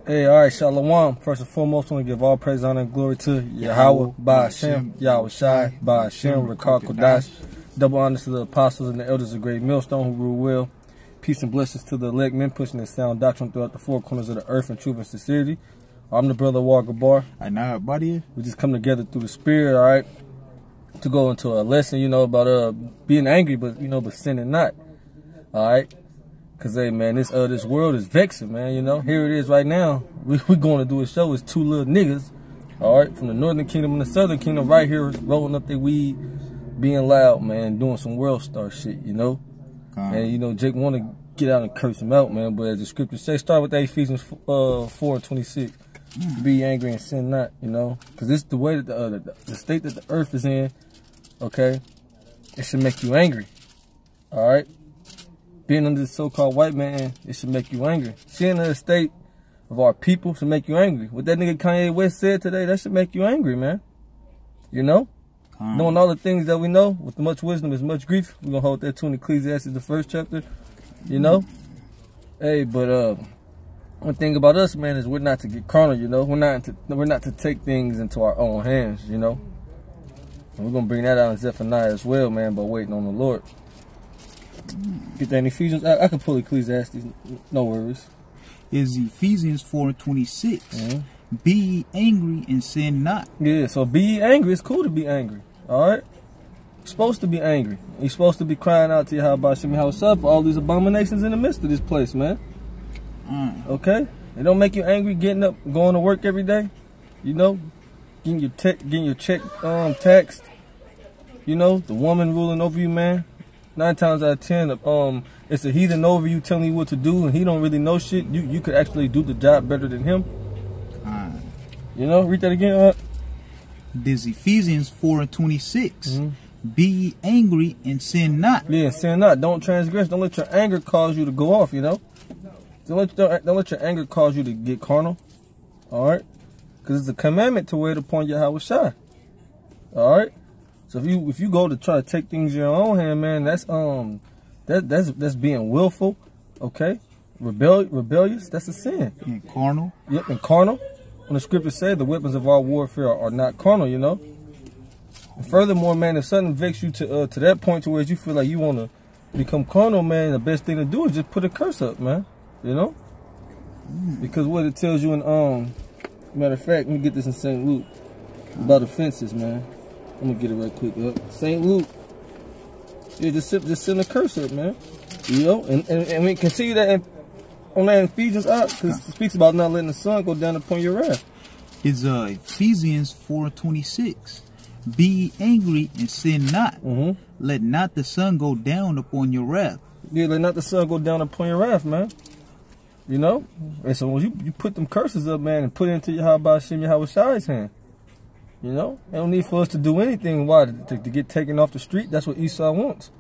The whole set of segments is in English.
Hey, all right, Shalom. First and foremost, I want to give all praise, honor, and glory to Yahweh, Ba'ashem, Yahweh Shai, Ba'ashem, Rakar Kodash. Double honors to the apostles and the elders of Great Millstone who rule well. Peace and blessings to the elect men pushing this sound doctrine throughout the four corners of the earth in truth and sincerity. I'm the brother Walker Bar. I know, buddy. We just come together through the spirit, all right, to go into a lesson, about being angry, but but sinning not, all right. Cause hey man, this world is vexing, man. Here it is right now. We're going to do a show. It's two little niggas, all right, from the northern kingdom and the southern kingdom, right here rolling up their weed, being loud, man, doing some world star shit, And Jake want to get out and curse him out, man. But as the scripture says, start with that Ephesians 4:26. Be angry and sin not, Cause this is the way that the state that the earth is in. Okay, it should make you angry, all right. Being under the so-called white man, it should make you angry. Seeing the state of our people should make you angry. What that nigga Kanye West said today, that should make you angry, man. Knowing all the things that we know, with much wisdom is much grief. We're going to hold that to in Ecclesiastes, the first chapter, Hey, but one thing about us, man, is we're not to get carnal, We're not to take things into our own hands, And we're going to bring that out in Zephaniah as well, man, by waiting on the Lord. Get that in Ephesians. I can pull Ecclesiastes. No worries. Is Ephesians 4:26. Be ye angry and sin not. Yeah, so be ye angry. It's cool to be angry. All right? You're supposed to be angry. You're supposed to be crying out to Yahweh for all these abominations in the midst of this place, man. Okay? It don't make you angry getting up, going to work every day. Getting your check taxed. The woman ruling over you, man. 9 times out of 10, it's a heathen over you telling you what to do, and he don't really know shit. You could actually do the job better than him. Read that again. This Ephesians 4:26. Be ye angry and sin not. Yeah, sin not. Don't transgress. Don't let your anger cause you to go off. Don't let your anger cause you to get carnal. All right, because it's a commandment to wait upon Yahweh Shai. All right. So if you go to try to take things in your own hand, man, that's being willful, okay? Rebellious, that's a sin. And carnal. Yep, and carnal. When the scriptures say the weapons of our warfare are not carnal, And furthermore, man, if something vexes you to that point to where you feel like you want to become carnal, man, the best thing to do is just put a curse up, man. Because what it tells you in matter of fact, let me get this in St. Luke about offenses, man. I'm gonna get it right quick up. St. Luke. Yeah, just send a curse up, man. And we can see that on that Ephesians because it speaks about not letting the sun go down upon your wrath. It's Ephesians 4:26. Be angry and sin not. Let not the sun go down upon your wrath. Yeah, let not the sun go down upon your wrath, man. And so when you put them curses up, man, and put it into Yahweh Shai's hand. They don't need for us to do anything. Why? To get taken off the street? That's what Esau wants.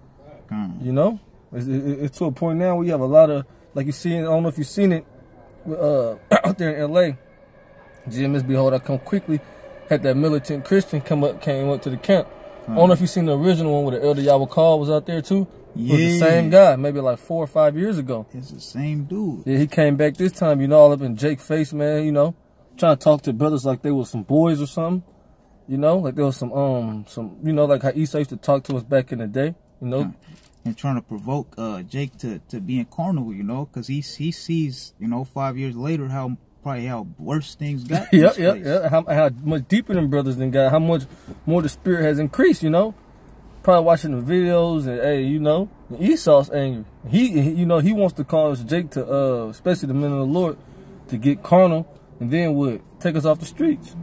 It's to a point now where you have a lot of, like you see, I don't know if you've seen it, out there in L.A. GMS Behold, I Come Quickly, had that militant Christian came up to the camp. I don't know if you've seen the original one where the Elder Yahweh Call was out there too. Yeah. It was the same guy, maybe like 4 or 5 years ago. It's the same dude. Yeah, he came back this time, all up in Jake face, man, trying to talk to brothers like they were some boys or something. Like there was some like how Esau used to talk to us back in the day, And trying to provoke Jake to being carnal, because he sees, 5 years later how worse things got. Yeah. How much deeper than brothers than got, how much more the spirit has increased, Probably watching the videos and hey, Esau's angry. He wants to cause Jake to especially the men of the Lord to get carnal and then would take us off the streets,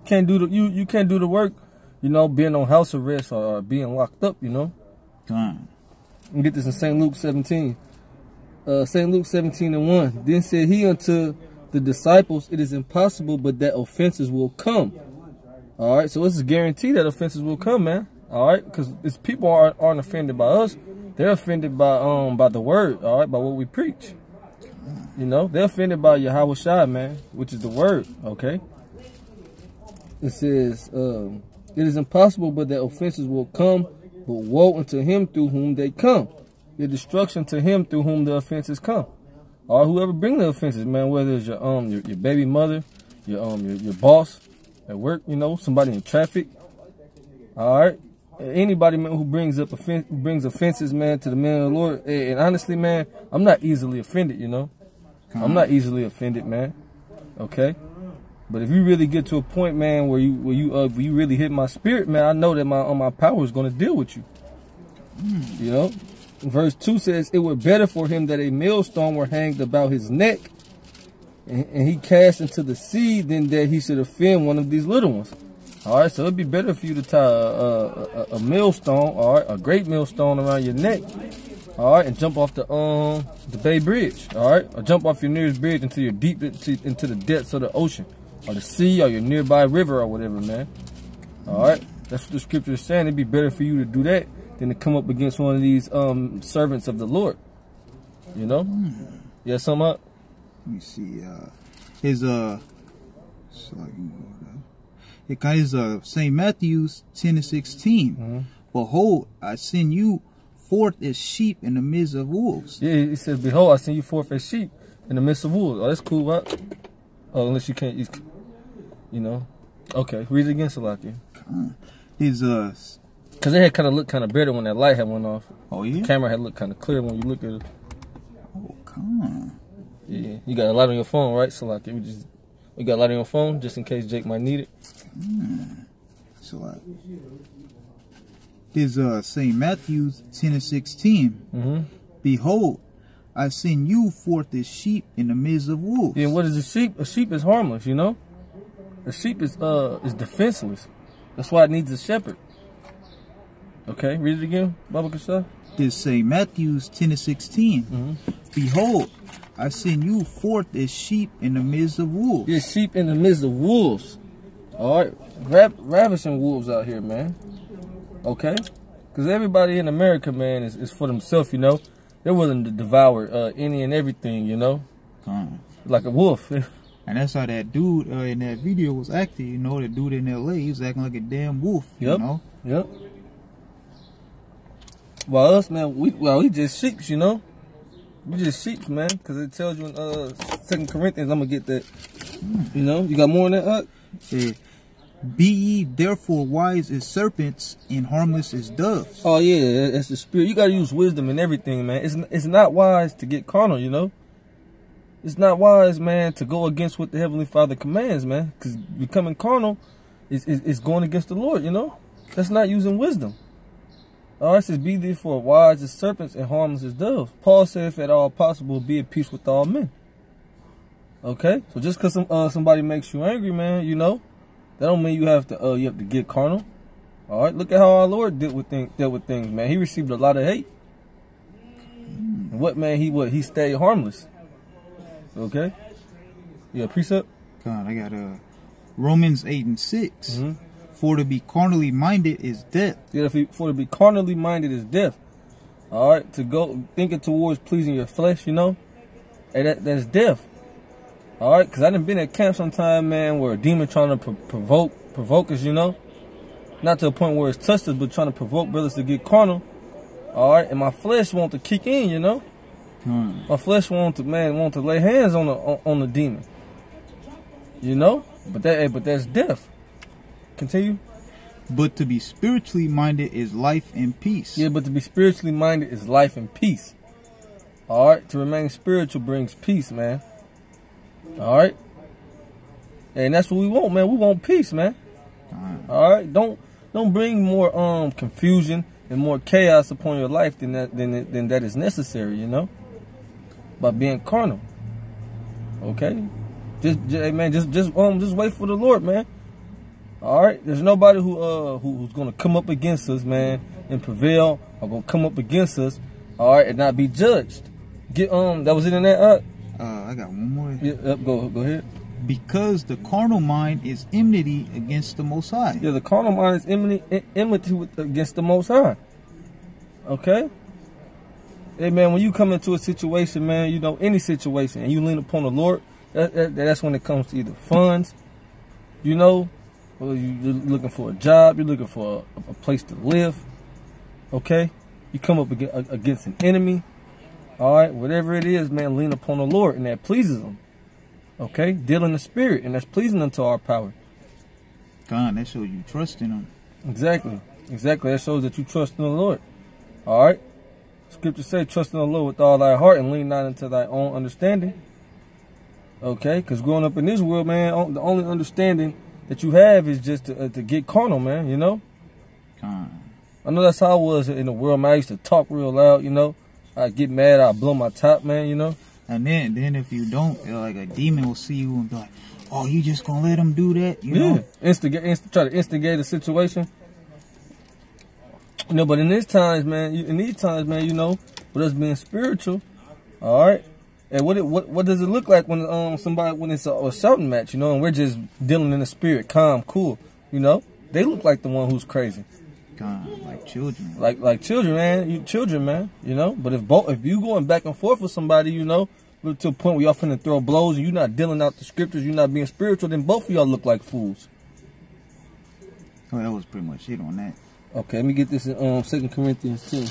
Can't do you can't do the work, being on house arrest or being locked up, And get this in St. Luke 17. St. Luke 17:1. Then said he unto the disciples, it is impossible, but that offenses will come. All right, so it's a guarantee that offenses will come, man. All right, because it's people aren't offended by us; they're offended by the word. All right, by what we preach. They're offended by Yahweh Shai, man, which is the word. Okay. It says, it is impossible, but that offenses will come, but woe unto him through whom they come. The destruction to him through whom the offenses come. or whoever bring the offenses, man, whether it's your baby mother, your boss at work, you know, somebody in traffic. All right, anybody, man, who brings offenses, man, to the man of the Lord. And honestly, man, I'm not easily offended, you know. I'm not easily offended, man. Okay, but if you really get to a point, man, where you really hit my spirit, man, I know that my power is going to deal with you. You know, verse 2 says, "It were better for him that a millstone were hanged about his neck, and he cast into the sea, than that he should offend one of these little ones." All right, so it'd be better for you to tie a millstone, all right, a great millstone around your neck, all right, and jump off the Bay Bridge, all right, or jump off your nearest bridge until you're deep into the depths of the ocean, or the sea, or your nearby river, or whatever, man. All right, that's what the scripture is saying. It'd be better for you to do that than to come up against one of these servants of the Lord. You know? Yeah, sum up. Let me see. His St. Matthew's 10:16. Behold, I send you forth as sheep in the midst of wolves. Yeah, he says, "Behold, I send you forth as sheep in the midst of wolves." Oh, that's cool, right? Oh, unless you can't, you know. Okay, read it again, Salaki. His Because it had kind of looked kind of better when that light had went off. Oh, yeah? The camera had looked kind of clear when you look at it. Oh, come on. Yeah, you got a light on your phone, right, Salaki? We got a light on your phone just in case Jake might need it. So his St. Matthew's 10:16. Behold, I send you forth as sheep in the midst of wolves. Yeah, what is a sheep? A sheep is harmless, you know. A sheep is defenseless. That's why it needs a shepherd. Okay, read it again, Baba Kasha. This St. Matthew's 10:16. Behold, I send you forth as sheep in the midst of wolves. Yeah, sheep in the midst of wolves. All right, ravishing wolves out here, man. Okay, because everybody in America, man, is for themselves, you know. They're willing to devour any and everything, you know, like a wolf. And that's how that dude in that video was acting, you know. The dude in L.A., he was acting like a damn wolf, you know. Yep. While us, man, we just sheeps, you know. We just sheeps, man, because it tells you in 2 Corinthians. I'm gonna get that. You know, you got more than that. Say, "Be ye therefore wise as serpents and harmless as doves." Oh yeah, that's the spirit. You gotta use wisdom in everything, man. It's not wise to get carnal, you know. It's not wise, man, to go against what the Heavenly Father commands, man. Because becoming carnal is going against the Lord, you know. That's not using wisdom. All right, it says, "Be therefore wise as serpents and harmless as doves." Paul said, "If at all possible, be at peace with all men." Okay, so just because somebody makes you angry, man, you know, that don't mean you have to get carnal. All right, look at how our Lord dealt with things, man. He received a lot of hate. And what, man? He stayed harmless. Okay, you got a precept? God, I got Romans 8:6. For to be carnally minded is death. Yeah, for to be carnally minded is death. All right, to go thinking towards pleasing your flesh, you know, and that's death. All right, because I done been at camp sometime, man, where a demon trying to provoke us, you know, not to a point where it's touched us, but trying to provoke brothers to get carnal. All right, and my flesh want to kick in, you know. My flesh want to lay hands on the demon, you know. But that's death. Continue. But to be spiritually minded is life and peace. Yeah, but to be spiritually minded is life and peace. All right, to remain spiritual brings peace, man. All right, and that's what we want, man. We want peace, man. All right, don't bring more confusion and more chaos upon your life than that is necessary, you know, by being carnal. Okay, just wait for the Lord, man. All right, there's nobody who's gonna come up against us, man, and prevail, or gonna come up against us, all right, and not be judged. That was it in that. I got one more. Yeah, go ahead. Because the carnal mind is enmity against the Most High. Yeah, the carnal mind is enmity against the Most High. Okay. Hey, man, when you come into a situation, man, you know, any situation, and you lean upon the Lord, that's when it comes to either funds, you know. Well, you're looking for a job, you're looking for a place to live, okay? You come up against an enemy, All right, whatever it is, man, lean upon the Lord, and that pleases him. Okay, deal in the spirit, and that's pleasing unto our power. God, that shows you trust in him. Exactly. That shows that you trust in the Lord. All right. Scripture say, trust in the Lord with all thy heart and lean not into thy own understanding. Okay, because growing up in this world, man, the only understanding that you have is just to get carnal, man, you know? I know that's how I was in the world, man. I used to talk real loud, you know? I'd get mad, I'd blow my top, man, you know? And then if you don't, like a demon will see you and be like, oh, you just gonna let him do that? You know? Try to instigate a situation. You know, but in these times, man, you know, with us being spiritual, all right? And what does it look like when when it's a shouting match, you know, and we're just dealing in the spirit, calm, cool, you know? They look like the one who's crazy. God, like children. Like children, man. Children, man. You know? But if you going back and forth with somebody, you know, to a point where y'all finna throw blows and you're not dealing out the scriptures, you're not being spiritual, then both of y'all look like fools. Oh, that was pretty much it on that. Okay, let me get this in 2 Corinthians 10.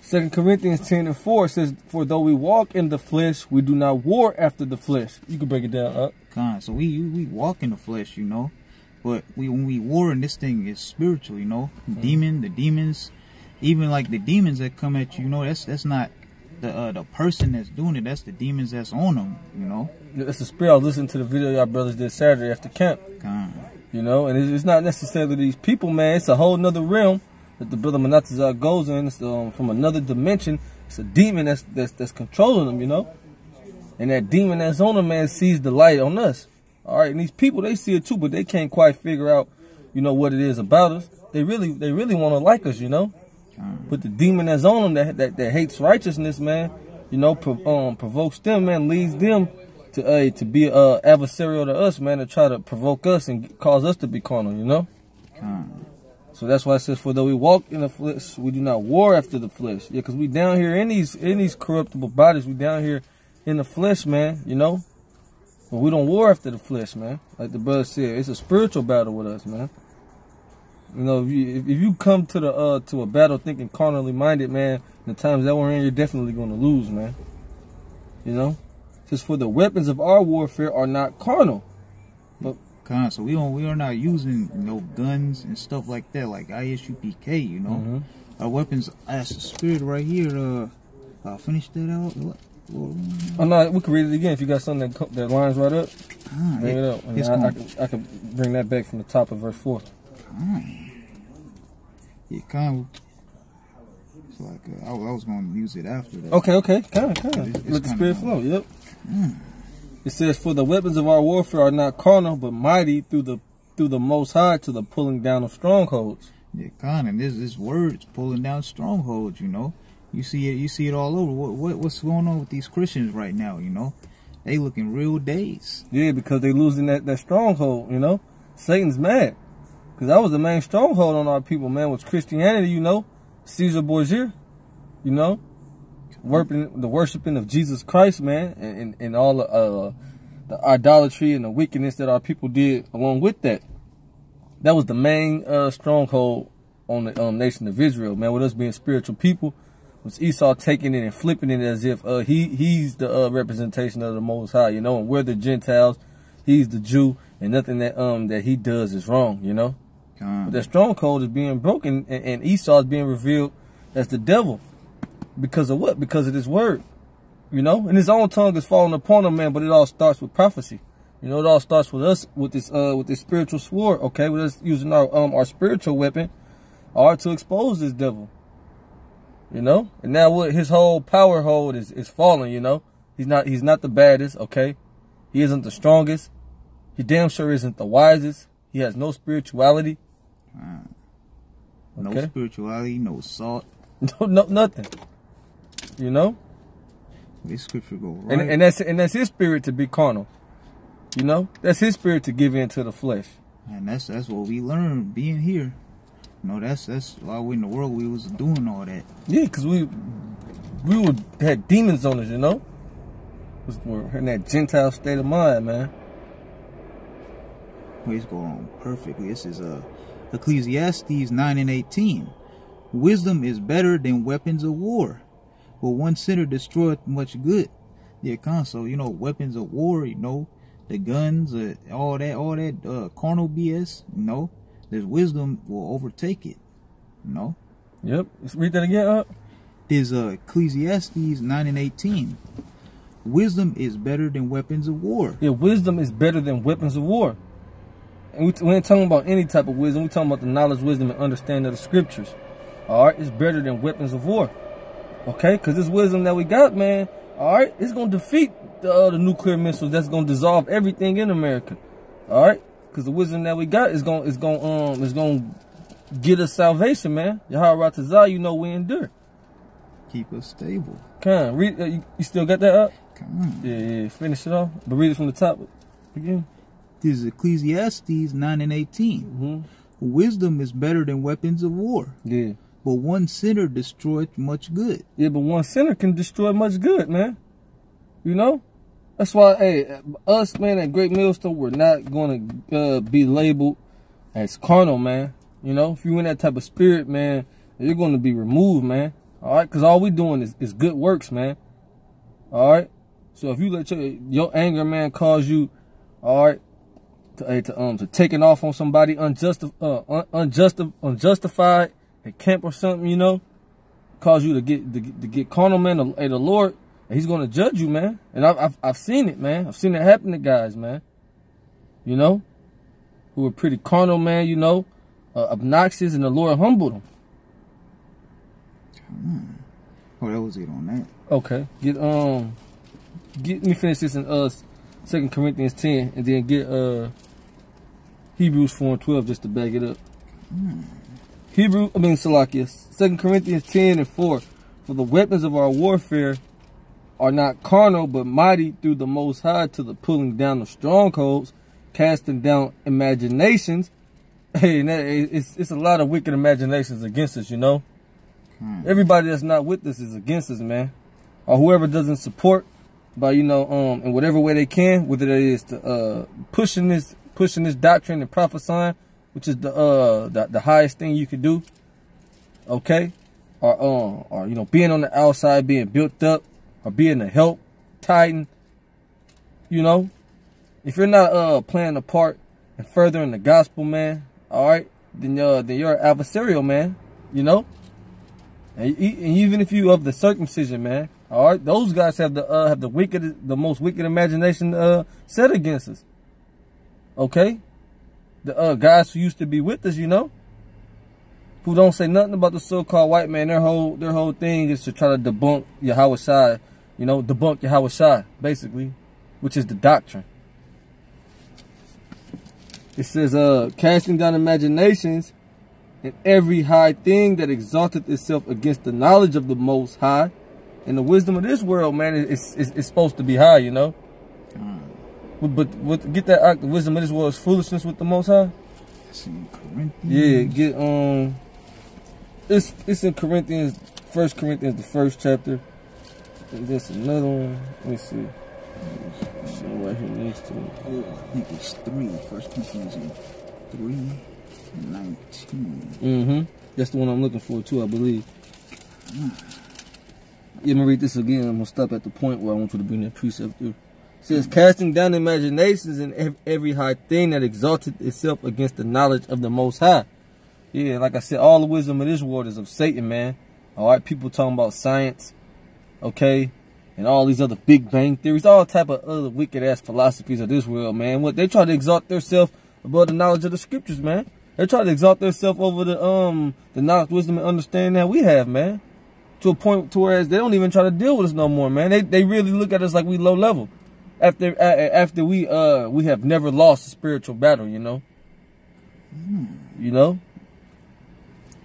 2 Corinthians 10:4 says, for though we walk in the flesh, we do not war after the flesh. You can break it down, up. So we walk in the flesh, you know. But when we war in this thing is spiritual, you know. The demons, even like the demons that come at you, you know, that's not the person that's doing it. That's the demons that's on them, you know. That's the spirit. I was listening to the video y'all brothers did Saturday after camp. You know, and it's not necessarily these people, man. It's a whole nother realm that the brother Manatazar goes in. It's from another dimension. It's a demon that's controlling them, you know. And that demon that's on them, man, sees the light on us. All right, and these people, they see it too, but they can't quite figure out, you know, what it is about us. They really want to like us, you know. But the demon that's on them that hates righteousness, man, you know, provokes them, man, leads them to be adversarial to us, man, to try to provoke us and cause us to be carnal, you know. So that's why it says, for though we walk in the flesh, we do not war after the flesh. Yeah, because we down here in these corruptible bodies, we down here in the flesh, man, you know. But we don't war after the flesh, man. Like the brother said, it's a spiritual battle with us, man. You know, if you come to a battle thinking carnally minded, man, the times that we're in, you're definitely going to lose, man. You know, just for the weapons of our warfare are not carnal. But so we are not using no guns and stuff like that, like ISUPK, you know. Our weapons as the spirit right here. Finish that out. Oh no, we can read it again if you got something that lines right up. Bring it up. And I can bring that back from the top of verse 4. Yeah, kind of. It's like I was going to use it after that. Okay, kind of. Let the spirit flow. Yep. It says, "For the weapons of our warfare are not carnal, but mighty through the Most High to the pulling down of strongholds." Yeah, kind of. This word's pulling down strongholds. You know. You see it all over. What's going on with these Christians right now, you know? They looking real dazed. Yeah, because they losing that stronghold, you know? Satan's mad. Because that was the main stronghold on our people, man, was Christianity, you know? Caesar Borgia, you know? The worshiping of Jesus Christ, man, and all the idolatry and the wickedness that our people did along with that. That was the main stronghold on the nation of Israel, man, with us being spiritual people. Was Esau taking it and flipping it as if he's the representation of the Most High, you know, and we're the Gentiles, he's the Jew, and nothing that he does is wrong, you know. But that stronghold is being broken, and Esau is being revealed as the devil. Because of what? Because of this word, you know. And his own tongue is falling upon him, man, but it all starts with prophecy. You know, it all starts with us, with this spiritual sword, okay, with us using our spiritual weapon, to expose this devil. You know, and now what his whole power hold is falling, you know. He's not the baddest, okay. He isn't the strongest. He damn sure isn't the wisest. He has no spirituality. No spirituality, no salt. No, nothing. You know? This scripture go right. And that's his spirit to be carnal. You know? That's his spirit to give in to the flesh. And that's what we learned being here. You know, that's why we in the world we was doing all that. Yeah, because we had demons on us, you know? We're in that Gentile state of mind, man. It's going on perfectly. This is Ecclesiastes 9:18. Wisdom is better than weapons of war, but one sinner destroyeth much good. Yeah, so you know, weapons of war, you know, the guns, all that carnal BS, you know, there's wisdom will overtake it, you know. Yep. Let's read that again up. There's Ecclesiastes 9:18. Wisdom is better than weapons of war. Yeah, wisdom is better than weapons of war. And we ain't talking about any type of wisdom. We're talking about the knowledge, wisdom, and understanding of the scriptures. All right, it's better than weapons of war. Okay, because this wisdom that we got, man, all right, it's going to defeat the nuclear missiles that's going to dissolve everything in America. All right, because the wisdom that we got is going to get us salvation, man. Yahweh Ratazah, you know we endure. Keep us stable. Come on, read. You still got that up? Come on. Yeah, finish it off. But read it from the top again. This is Ecclesiastes 9:18. Mm-hmm. Wisdom is better than weapons of war. Yeah. But one sinner destroyed much good. Yeah, but one sinner can destroy much good, man. You know? That's why, hey, us, man, at Great Millstone, we're not going to be labeled as carnal, man. You know? If you're in that type of spirit, man, you're going to be removed, man. All right? Because all we doing is good works, man. All right? So if you let your anger, man, cause you, all right, to taking off on somebody unjustified at camp or something, you know, cause you to get carnal, man. The Lord, He's gonna judge you, man. And I've seen it, man. I've seen it happen to guys, man. You know, who are pretty carnal, man. You know, obnoxious, and the Lord humbled them. Oh, that was it on that. Okay, let me finish this in 2 Corinthians 10, and then get Hebrews 4:12 just to back it up. Salakias, 2 Corinthians 10:4. For the weapons of our warfare are not carnal, but mighty through the Most High to the pulling down of strongholds, casting down imaginations. Hey, it's a lot of wicked imaginations against us, you know. Everybody that's not with us is against us, man. Or whoever doesn't support by, you know, in whatever way they can, whether that is to pushing this doctrine and prophesying, which is the highest thing you could do. Okay? Or you know, being on the outside, being built up, or being a help, titan. You know? If you're not playing a part in furthering the gospel, man, alright, then you're an adversarial, man. You know? And even if you of the circumcision, man, all right, those guys have the most wicked imagination set against us. Okay, the guys who used to be with us, you know, who don't say nothing about the so-called white man. Their whole thing is to try to debunk Yahweh Shai, you know, debunk Yahweh Shai, basically, which is the doctrine. It says, casting down imaginations and every high thing that exalteth itself against the knowledge of the Most High. And the wisdom of this world, man, is supposed to be high, you know. But get that, the wisdom of this world is foolishness with the Most High. It's in Corinthians. Yeah, get it's in Corinthians, 1 Corinthians, the 1st chapter. And there's another one. Let me see. Right here next to it. I think it's 3. 1 Corinthians 3:19. Mm-hmm. That's the one I'm looking for too, I believe. Let me read this again. I'm gonna stop at the point where I want you to bring that precept through. It says, casting down imaginations and every high thing that exalted itself against the knowledge of the Most High. Yeah, like I said, all the wisdom of this world is of Satan, man. All right, people talking about science, okay, and all these other Big Bang theories, all type of other wicked ass philosophies of this world, man. What they try to exalt themselves above the knowledge of the scriptures, man. They try to exalt themselves over the knowledge, wisdom, and understanding that we have, man. To a point to where they don't even try to deal with us no more, man. They really look at us like we low level. After we have never lost a spiritual battle, you know. You know.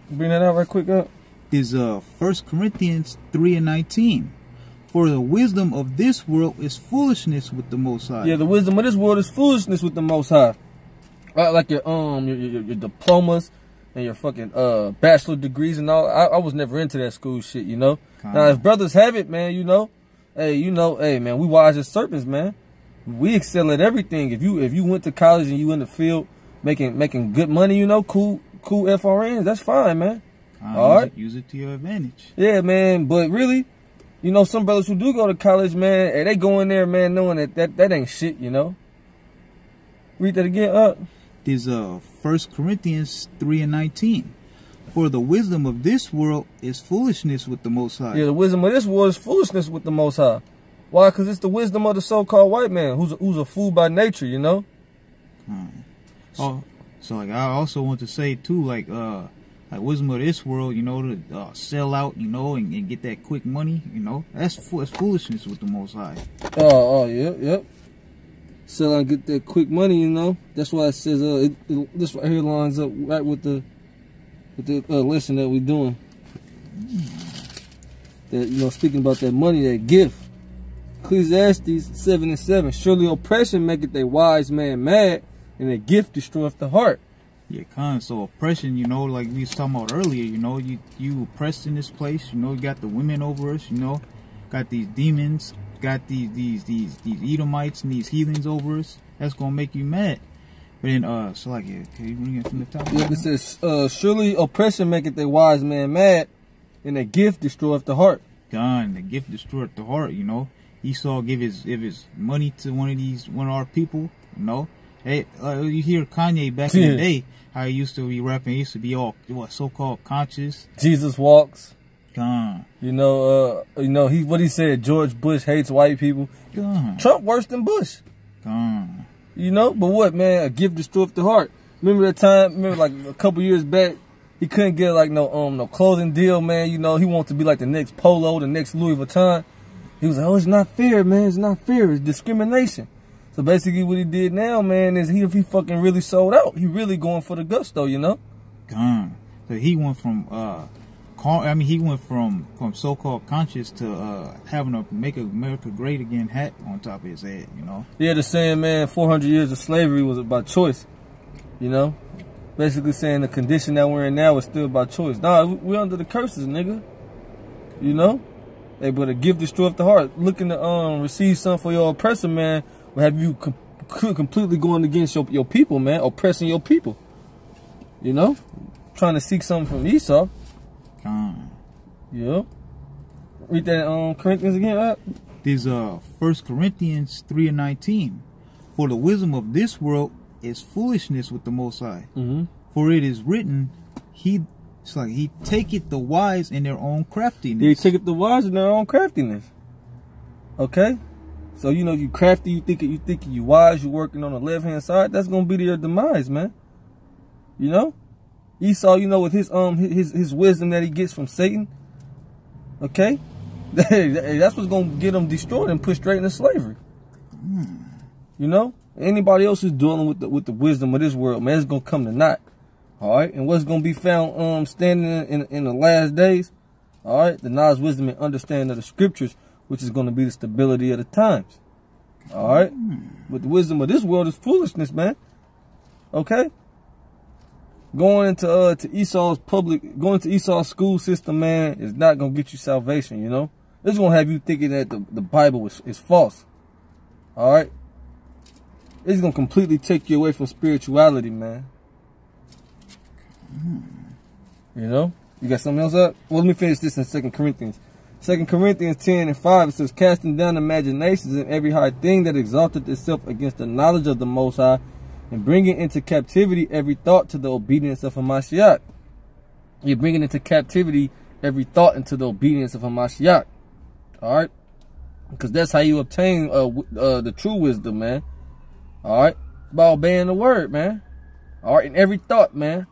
Bring that out right quick up. Is 1 Corinthians 3:19. For the wisdom of this world is foolishness with the Most High. Yeah, the wisdom of this world is foolishness with the Most High. Like your diplomas and your fucking bachelor degrees and all. I was never into that school shit, you know. Now if brothers have it, man, you know, hey, man, we wise as serpents, man. We excel at everything. If you went to college and you in the field making good money, you know, cool FRNs, that's fine, man. All right, use it to your advantage. Yeah, man. But really, you know, some brothers who do go to college, man, and they go in there, man, knowing that ain't shit. You know. Read that again. There's 1 Corinthians 3:19. For the wisdom of this world is foolishness with the Most High. Yeah, the wisdom of this world is foolishness with the Most High. Why? Because it's the wisdom of the so-called white man who's a fool by nature, you know? Oh, so like I also want to say too, like wisdom of this world, you know, to sell out, you know, and get that quick money, you know, that's foolishness with the Most High. Yep. Sell out and get that quick money, you know. That's why it says this right here lines up right with the lesson that we're doing. That, you know, speaking about that money, that gift. Ecclesiastes 7:7. Surely oppression maketh a wise man mad, and a gift destroyeth the heart. Yeah, so oppression, you know, like we was talking about earlier, you know, you oppressed in this place, you know, you got the women over us, you know, got these demons, got these Edomites and these heathens over us. That's gonna make you mad. But then, so like, can you bring it from the top? Yeah, it says, surely oppression maketh a wise man mad, and a gift destroyeth the heart. The gift destroyeth the heart, you know. Esau give his money to one of our people, you know. Hey, you hear Kanye back in the day, how he used to be rapping. He used to be all so-called conscious. Jesus walks. God. You know, what he said. George Bush hates white people. God. Trump worse than Bush. God. You know, but what, man? A gift destroyeth the heart. Remember that time? Remember like a couple years back, he couldn't get like no clothing deal, man. You know, he wanted to be like the next Polo, the next Louis Vuitton. He was like, oh, it's not fair, man. It's not fair. It's discrimination. So basically what he did now, man, is he fucking really sold out. He really going for the gusto, you know? So he went from, so-called conscious to having a Make America Great Again hat on top of his head, you know? Yeah, the saying, man, 400 years of slavery was by choice, you know? Basically saying the condition that we're in now is still by choice. Nah, we're under the curses, nigga. You know? Hey, but a gift destroyeth the heart. Looking to receive something for your oppressor, man, will have you completely going against your people, man. Oppressing your people. You know? Trying to seek something from Esau. Yeah. Read that Corinthians again, right? There's 1 Corinthians 3:19. For the wisdom of this world is foolishness with the Most High. For it is written, He taketh the wise in their own craftiness. He taketh the wise in their own craftiness. Okay? So, you know, you crafty, you think you wise, you working on the left-hand side, that's going to be your demise, man. You know? Esau, you know, with his wisdom that he gets from Satan, okay? That's what's going to get him destroyed and put straight into slavery. You know? Anybody else who's dealing with the wisdom of this world, man, it's going to come to naught. All right? And what's going to be found standing in the last days? All right? The knowledge, wisdom, and understanding of the scriptures, which is going to be the stability of the times. All right? But the wisdom of this world is foolishness, man. Okay? Going to Esau's school system, man, is not going to get you salvation, you know? It's going to have you thinking that the Bible is false. All right? It's going to completely take you away from spirituality, man. You know? You got something else up? Well, let me finish this in 2 Corinthians. 2 Corinthians 10:5, it says, casting down imaginations and every high thing that exalteth itself against the knowledge of the Most High, and bringing into captivity every thought to the obedience of Hamashiach. You're bringing into captivity every thought into the obedience of Hamashiach. All right? Because that's how you obtain the true wisdom, man. All right? By obeying the word, man. All right? In every thought, man.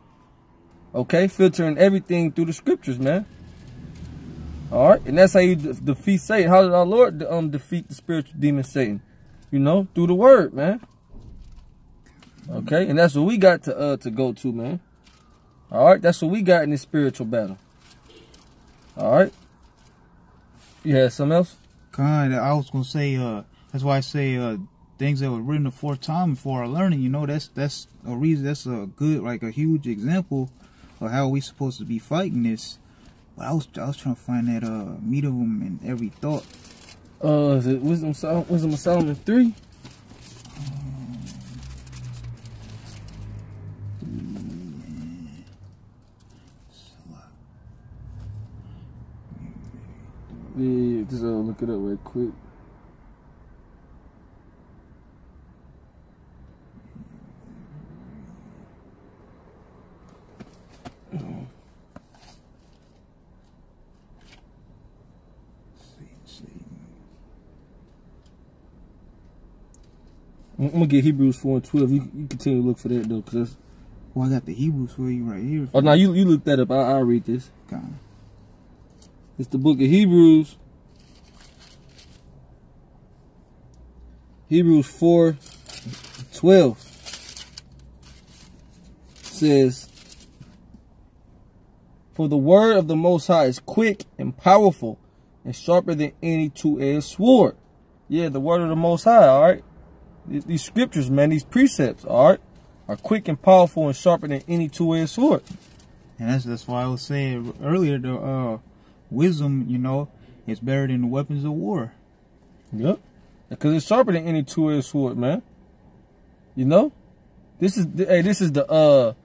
Okay? Filtering everything through the scriptures, man. All right? And that's how you defeat Satan. How did our Lord defeat the spiritual demon Satan? You know? Through the word, man. Okay? And that's what we got to go to, man. All right? That's what we got in this spiritual battle. All right? You had something else? God, I was going to say, that's why I say things that were written aforetime for our learning, you know, that's a reason, that's a good, like a huge example of how we supposed to be fighting this. But I was trying to find that meat of them in every thought. Is it Wisdom of Solomon 3? look it up real quick. I'm gonna get Hebrews 4:12. You continue to look for that though, cause that's. Well, I got the Hebrews for you right here. Oh, now you look that up. I'll read this. Okay. It's the book of Hebrews. Hebrews 4:12 says, "For the word of the Most High is quick and powerful and sharper than any two-edged sword." Yeah, the word of the Most High, all right? These scriptures, man, these precepts, all right, are quick and powerful and sharper than any two-edged sword. And that's why I was saying earlier, the wisdom, you know, is better than the weapons of war. Yep. Because it's sharper than any two-edged sword, man. You know? This is the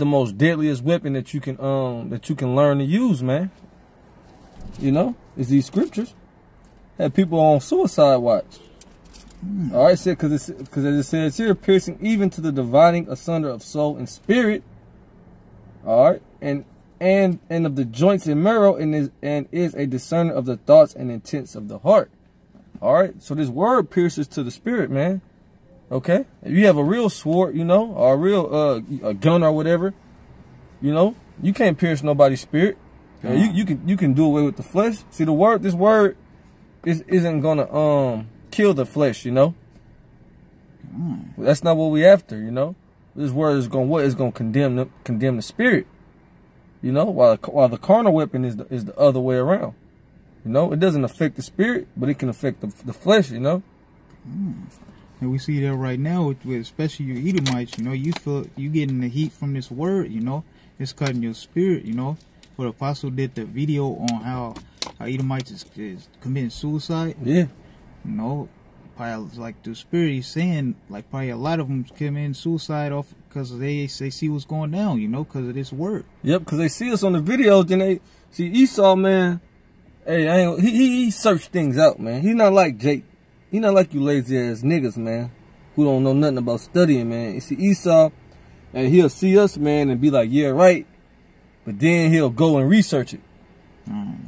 most deadliest weapon that you can learn to use, man. You know? It's these scriptures. Had people on suicide watch. All right, said because as it says here, piercing even to the dividing asunder of soul and spirit. All right, and of the joints and marrow, and is a discerner of the thoughts and intents of the heart. All right, so this word pierces to the spirit, man. Okay, if you have a real sword, you know, or a real a gun or whatever, you know, you can't pierce nobody's spirit. You can do away with the flesh. See, this word isn't gonna kill the flesh, you know. That's not what we after, you know. This word is gonna condemn the spirit, you know. While the carnal weapon is the other way around, you know. It doesn't affect the spirit, but it can affect the flesh, you know. And we see that right now with especially your Edomites, you know. You feel you getting the heat from this word, you know. It's cutting your spirit, you know. But Apostle did the video on how Edomites is committing suicide. Yeah. You know, probably like the spirit he's saying, like probably a lot of them commit suicide off because they see what's going down, you know, because of this word. Yep, because they see us on the videos, then they see Esau, man. Hey, he searched things out, man. He's not like Jake. He's not like you lazy ass niggas, man, who don't know nothing about studying, man. You see Esau, and he'll see us, man, and be like, yeah, right. But then he'll go and research it.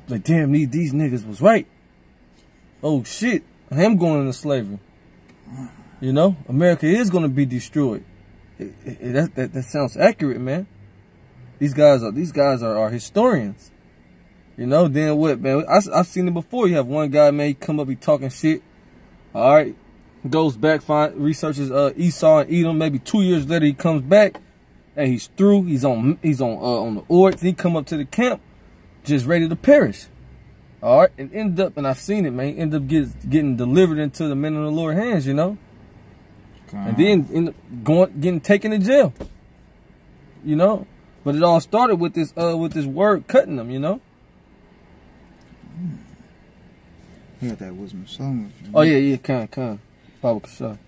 Like, damn, these niggas was right. Oh, shit. I am going into slavery. You know, America is going to be destroyed. That sounds accurate, man. These guys are historians. You know, then what, man? I've seen it before. You have one guy, man, he come up, he talking shit. All right, goes back, researches Esau and Edom. Maybe 2 years later, he comes back and he's through. He's on the Oryx. He come up to the camp, just ready to perish. All right, and end up, and I've seen it, man. End up getting delivered into the men of the Lord's hands, you know, and then end up getting taken to jail, you know. But it all started with this word cutting them, you know. You got that Wisdom of Solomon. Oh yeah, kind. Baba Kasha.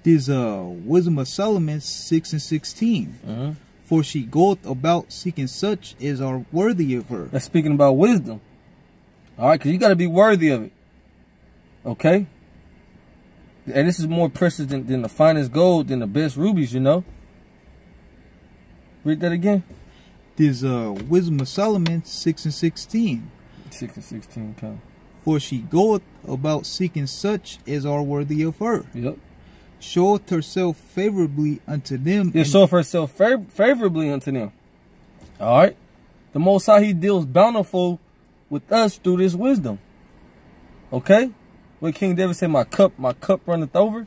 This Wisdom of Solomon 6:16. For she goeth about seeking such as are worthy of her. That's speaking about wisdom. All right, because you got to be worthy of it. Okay? And this is more precious than the finest gold, than the best rubies, you know? Read that again. This Wisdom of Solomon 6:16. 6:16, come. For she goeth about seeking such as are worthy of her. Yep. Showeth herself favorably unto them. Yeah, showeth herself favorably unto them. All right? The Most High, he deals bountiful with us through this wisdom. Okay? What King David said, my cup runneth over.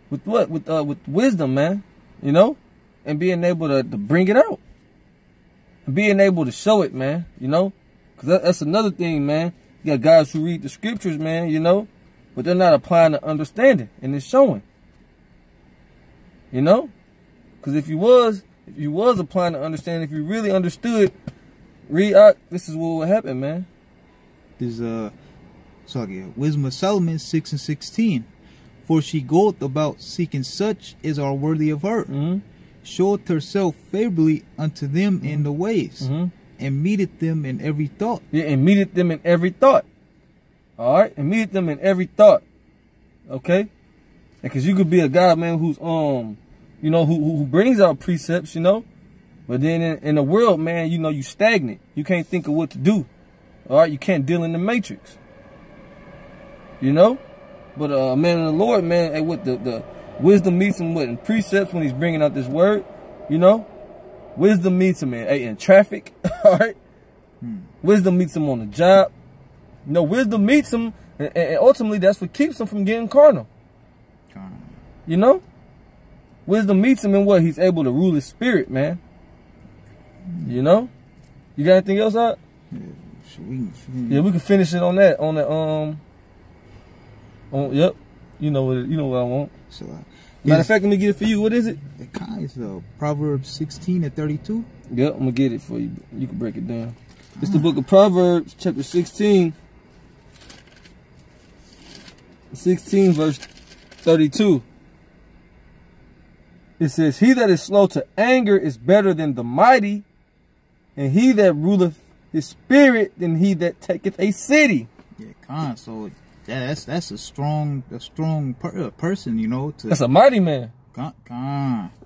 With what? With wisdom, man. You know? And being able to bring it out. And being able to show it, man. You know? Because that's another thing, man. You got guys who read the scriptures, man, you know? But they're not applying the understanding. And it's showing. You know? Because if you was applying the understanding, if you really understood, read out, this is what would happen, man. This Wisdom of Solomon 6:16. For she goeth about seeking such as are worthy of her. Showeth herself favorably unto them in the ways. And meeteth them in every thought. Yeah, and meeteth them in every thought. All right, and meet them in every thought. Okay, because you could be a guy, man, who's you know, who brings out precepts, you know, but then in the world, man, you know, you stagnant. You can't think of what to do. All right, you can't deal in the matrix. You know, but a man of the Lord, man, hey, with the wisdom meets him with in precepts when he's bringing out this word. You know, wisdom meets him in traffic. All right, wisdom meets him on the job. You know, wisdom meets him, and ultimately that's what keeps him from getting carnal. You know, wisdom meets him in what he's able to rule his spirit, man. You know, you got anything else out? Yeah, we can finish it on that. Yep, you know what I want. So, matter of fact, let me get it for you. What is it? It's Proverbs 16:32. Yep, I'm gonna get it for you. You can break it down. It's the book of Proverbs, chapter 16, verse 32. It says, "He that is slow to anger is better than the mighty, and he that ruleth his spirit than he that taketh a city." Yeah, so that's a strong person, you know. That's a mighty man.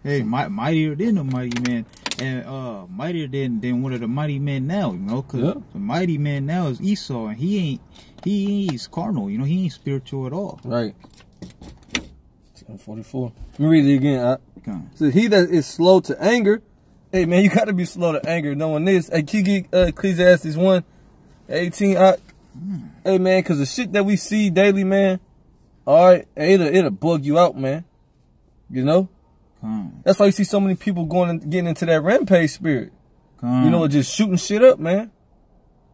Hey, mightier than a mighty man, and mightier than one of the mighty men now, you know, because the mighty man now is Esau, and he's carnal, you know, he ain't spiritual at all. Right. 44. Let me read it again. So he that is slow to anger, hey man, you gotta be slow to anger knowing this. Hey, Kiki, Ecclesiastes 1:18. Hey man, cause the shit that we see daily, man, all right, it'll bug you out, man. You know? That's why you see so many people getting into that rampage spirit. You know, just shooting shit up, man.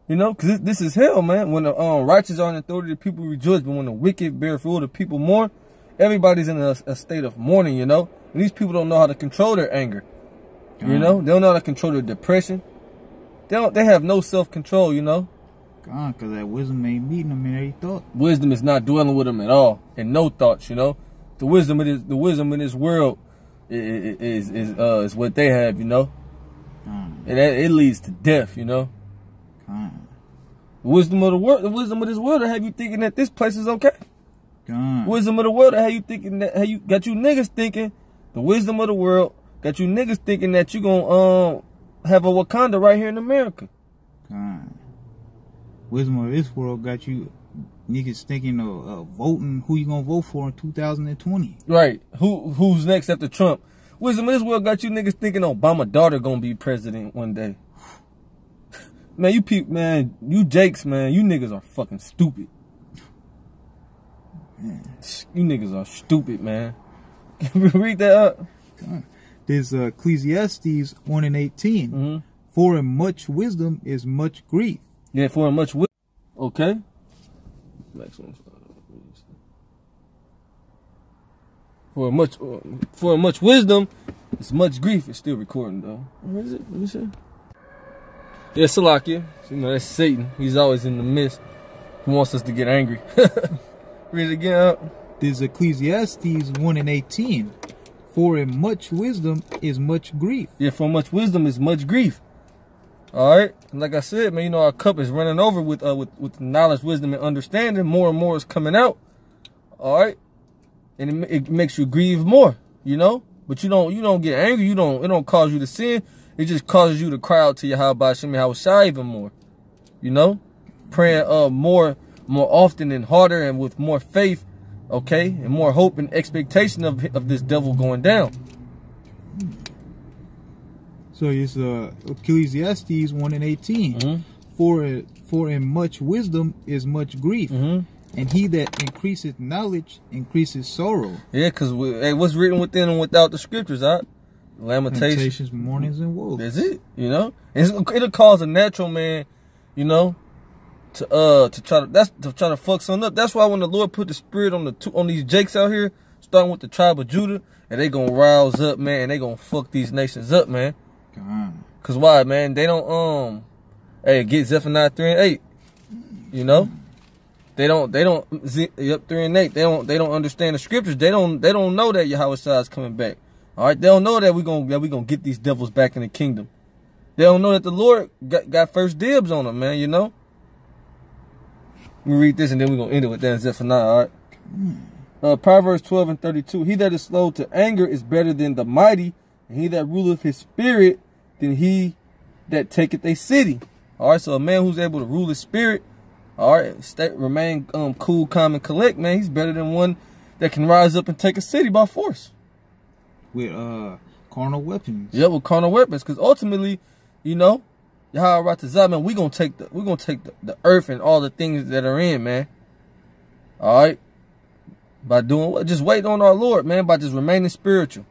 You know, cause this is hell, man. When the righteous are in authority, the people rejoice, but when the wicked bear fruit, the people mourn. Everybody's in a state of mourning, you know? And these people don't know how to control their anger. You know? They don't know how to control their depression. They have no self-control, you know? Because that wisdom ain't meeting them in every thought. Wisdom is not dwelling with them at all. And no thoughts, you know? The wisdom in this world is what they have, you know? And it leads to death, you know? The wisdom of this world will have you thinking that this place is okay. Wisdom of the world how you thinking that how you got you niggas thinking the wisdom of the world got you niggas thinking that you gonna have a Wakanda right here in America. Wisdom of this world got you niggas thinking of voting who you gonna vote for in 2020. Right. Who's next after Trump? Wisdom of this world got you niggas thinking Obama's daughter gonna be president one day. Man, you Jakes, man, you niggas are fucking stupid. You niggas are stupid, man. Can we read that up? There's Ecclesiastes 1:18. For in much wisdom is much grief. Yeah, for in much wisdom. Okay. Next one. For much wisdom, it's much grief. It's still recording though. Where is it? Let me see. Yeah, Salakia. You know, that's Satan. He's always in the midst. He wants us to get angry. Read it again out. There's Ecclesiastes 1:18. For in much wisdom is much grief. Yeah, for much wisdom is much grief. All right. And like I said, man, you know, our cup is running over with knowledge, wisdom, and understanding. More and more is coming out. All right. And it makes you grieve more, you know. But you don't get angry. It don't cause you to sin. It just causes you to cry out to Yahweh Shem Yahushua even more. You know, praying more often and harder and with more faith, okay, and more hope and expectation of this devil going down. So it's Ecclesiastes 1:18. For in much wisdom is much grief, and he that increaseth knowledge increases sorrow. Yeah, because what's written within and without the scriptures, huh? Lamentations, mournings, and woes. That's it, you know. It'll cause a natural man, you know, to try to fuck something up. That's why when the Lord put the spirit on these Jakes out here, starting with the tribe of Judah, and they gonna rouse up, man, and they gonna fuck these nations up, man. Cause why, man? They don't get Zephaniah 3:8. You know, they don't 3:8. They don't understand the scriptures. They don't know that Yahushua is coming back. All right, they don't know that we gonna get these devils back in the kingdom. They don't know that the Lord got first dibs on them, man. You know. Let me read this and then we're going to end it with that Zephaniah, all right? Proverbs 12:32. He that is slow to anger is better than the mighty, and he that ruleth his spirit than he that taketh a city. All right, so a man who's able to rule his spirit, all right, remain cool, calm, and collect, man, he's better than one that can rise up and take a city by force. With carnal weapons. Yeah, with carnal weapons, because ultimately, you know, Yahweh Ratazah, man, we're gonna take the earth and all the things that are in, man. All right, by doing what? Just wait on our Lord, man. By just remaining spiritual.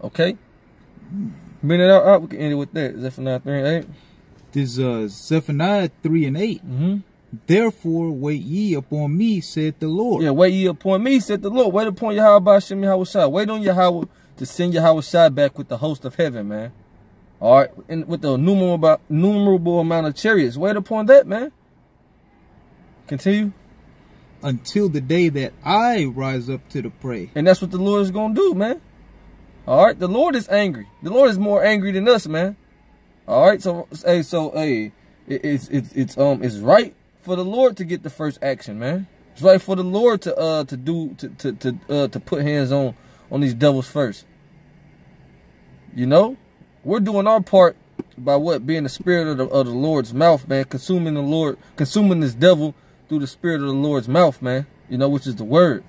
Okay. Bring it out. We can end it with that. Zephaniah 3:8. This Zephaniah 3:8. Therefore wait ye upon me, said the Lord. Yeah, wait ye upon me, said the Lord. Wait upon Yahweh Ba'ashem Yahweh Shai. Wait on Yahweh to send Yahweh Shai back with the host of heaven, man. All right, and with the innumerable amount of chariots. Wait upon that, man. Continue. Until the day that I rise up to the prey. And that's what the Lord is going to do, man. All right, the Lord is angry. The Lord is more angry than us, man. All right, it's right for the Lord to get the first action, man. It's right for the Lord to put hands on these devils first. You know, we're doing our part by what? Being the spirit of the Lord's mouth, man. Consuming this devil through the spirit of the Lord's mouth, man. You know, which is the word.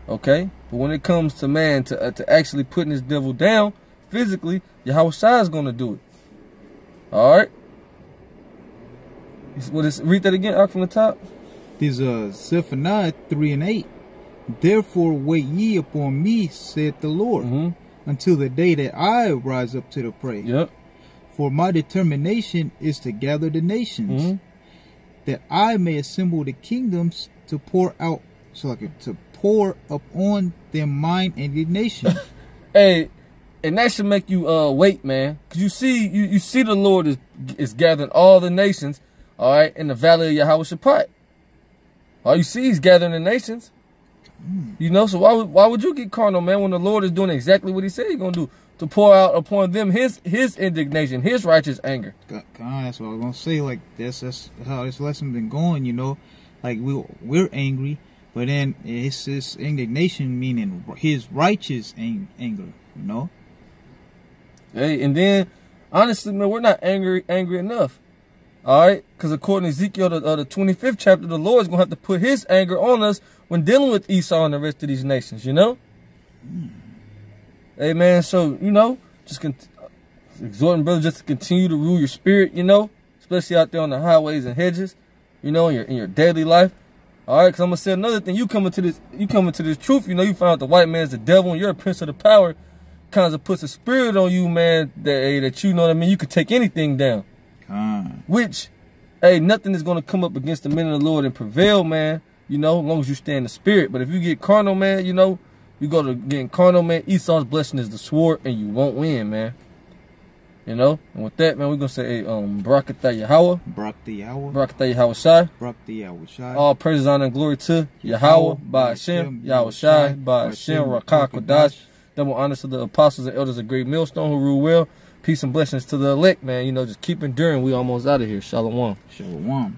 Okay? But when it comes to man, to actually putting this devil down physically, Yahweh Shai is going to do it. All right? Read that again, out from the top. This Zephaniah 3:8. Therefore wait ye upon me, said the Lord, until the day that I rise up to the prey. Yep. For my determination is to gather the nations, that I may assemble the kingdoms to pour upon them mine indignation. Hey, and that should make you wait, man, because you see the Lord is gathering all the nations, all right, in the valley of Yahweh Shaphat. All you see, he's gathering the nations. You know, so why would you get carnal, man, when the Lord is doing exactly what he said he's gonna do, to pour out upon them his indignation, his righteous anger. God, that's what I was gonna say. Like that's how this lesson been going. You know, like we're angry, but then it's his indignation, meaning his righteous anger. You know. Hey, and then honestly, man, we're not angry enough. All right, because according to Ezekiel, the 25th chapter, the Lord is gonna have to put his anger on us when dealing with Esau and the rest of these nations. You know. Hey, man, so, you know, just exhorting brothers just to continue to rule your spirit, you know, especially out there on the highways and hedges, you know, in your daily life. All right, because I'm going to say another thing. You come into this truth, you know, you find out the white man's the devil and you're a prince of the power. Kind of puts a spirit on you, man, that you know what I mean, you could take anything down. Which, hey, nothing is going to come up against the men of the Lord and prevail, man, you know, as long as you stay in the spirit. But if you get carnal, man, you know, you go to getting carnal, man, Esau's blessing is the sword, and you won't win, man. You know? And with that, man, we're going to say, Barakatah Yahweh. Barakatah Yahweh. Barakatah Yahweh Shai. Barakatah Yahweh Shai. All praises, honor, and glory to Yahweh, Ba'ashem, Yahweh Shai, Ba'ashem, Rakah, Kodash. Double honors to the apostles and elders of Great Millstone who rule well. Peace and blessings to the elect, man. You know, just keep enduring. We almost out of here. Shalom. Shalom.